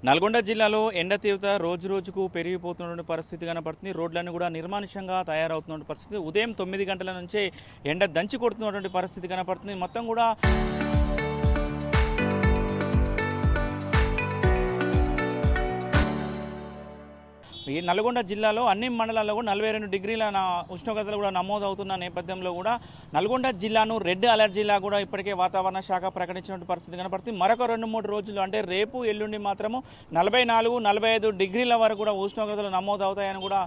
నల్గొండ జిల్లాలో ఎండ తీవ్రత రోజు రోజుకు పెరిగిపోతున్న పరిస్థితి కనపడుతుంది. రోడ్లన్నీ కూడా నిర్మానుష్యంగా తయారవుతున్న పరిస్థితి. ఉదయం 9 గంటల నుంచే ఎండ దంచి కొడుతున్నటువంటి పరిస్థితి కనపడుతుంది. మొత్తం కూడా ఈ నల్గొండ జిల్లాలో అన్ని మండలాల్లో కూడా 42 డిగ్రీల ఉష్ణోగ్రతలు కూడా నమోదవుతున్న నేపథ్యంలో కూడా నల్గొండ జిల్లాను రెడ్ అలర్ట్ జిల్లా కూడా ఇప్పటికే వాతావరణ శాఖ ప్రకటించిన పరిస్థితి కనపడుతుంది. మరొక 2-3 రోజులు అంటే రేపు ఎల్లుండి మాత్రము 44-45 డిగ్రీల వరకు కూడా ఉష్ణోగ్రతలు నమోదవుతాయని కూడా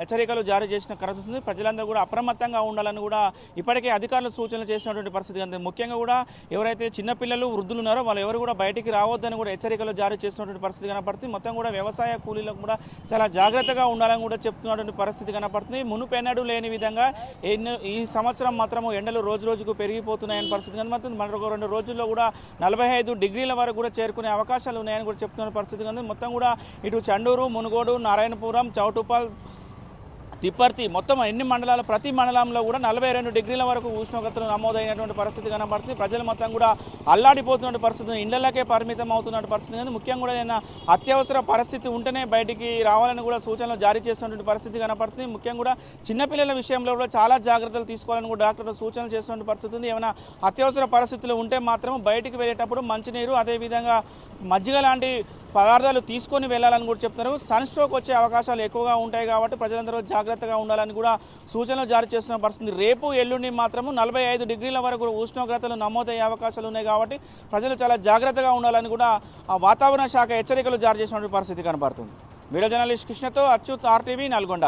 హెచ్చరికలు జారీ చేసిన కనపడుతుంది. ప్రజలందరూ కూడా అప్రమత్తంగా ఉండాలని కూడా ఇప్పటికే అధికారులు సూచనలు చేసినటువంటి పరిస్థితి కనుక ముఖ్యంగా కూడా ఎవరైతే చిన్నపిల్లలు వృద్ధులు ఉన్నారో వాళ్ళు ఎవరు కూడా బయటికి రావద్దని కూడా హెచ్చరికలు జారీ చేసినటువంటి పరిస్థితి కనపడుతుంది. మొత్తం కూడా వ్యవసాయ కూలీలకు కూడా చాలా జాగ్రత్తగా ఉండాలని కూడా చెప్తున్నటువంటి పరిస్థితి కనపడుతుంది. మునుపెన్నడూ లేని విధంగా ఈ సంవత్సరం మాత్రం ఎండలు రోజు రోజుకు పెరిగిపోతున్నాయని పరిస్థితి కనపడుతుంది. మరొక 2 రోజుల్లో కూడా 45 డిగ్రీల వరకు కూడా చేరుకునే అవకాశాలు ఉన్నాయని కూడా చెప్తున్న పరిస్థితి కనుక మొత్తం కూడా ఇటు చండూరు, మునుగోడు, నారాయణపురం, చౌటుప్పల్, తిప్పర్తి మొత్తం ఎన్ని మండలాలు ప్రతి మండలంలో కూడా 42 డిగ్రీల వరకు ఉష్ణోగ్రతలు నమోదైనటువంటి పరిస్థితి కనబడుతుంది. ప్రజలు మొత్తం కూడా అల్లాడిపోతున్న పరిస్థితి, ఇళ్లకే పరిమితం అవుతున్న పరిస్థితి కానీ ముఖ్యంగా కూడా ఏదైనా అత్యవసర పరిస్థితి ఉంటేనే బయటికి రావాలని కూడా సూచనలు జారీ చేస్తున్నటువంటి పరిస్థితి కనపడుతుంది. ముఖ్యంగా కూడా చిన్నపిల్లల విషయంలో కూడా చాలా జాగ్రత్తలు తీసుకోవాలని కూడా డాక్టర్లు సూచనలు చేస్తున్న పరిస్థితి ఉంది. ఏమైనా అత్యవసర పరిస్థితులు ఉంటే మాత్రం బయటికి వెళ్ళేటప్పుడు మంచినీరు అదేవిధంగా మజ్జిగ లాంటి పదార్థాలు తీసుకొని వెళ్ళాలని కూడా చెప్తున్నారు. సన్ స్ట్రోక్ వచ్చే అవకాశాలు ఎక్కువగా ఉంటాయి కాబట్టి ప్రజలందరూ జాగ్రత్తగా ఉండాలని కూడా సూచనలు జారీ చేస్తున్న పరిస్థితి. రేపు ఎల్లుండి మాత్రము 45 డిగ్రీల వరకు ఉష్ణోగ్రతలు నమోదయ్యే అవకాశాలు ఉన్నాయి కాబట్టి ప్రజలు చాలా జాగ్రత్తగా ఉండాలని కూడా ఆ వాతావరణ శాఖ హెచ్చరికలు జారీ చేసినటువంటి పరిస్థితి కనబడుతుంది. వీడియో జర్నలిస్ట్ కృష్ణతో అచ్యుత్, RTV, నల్గొండ.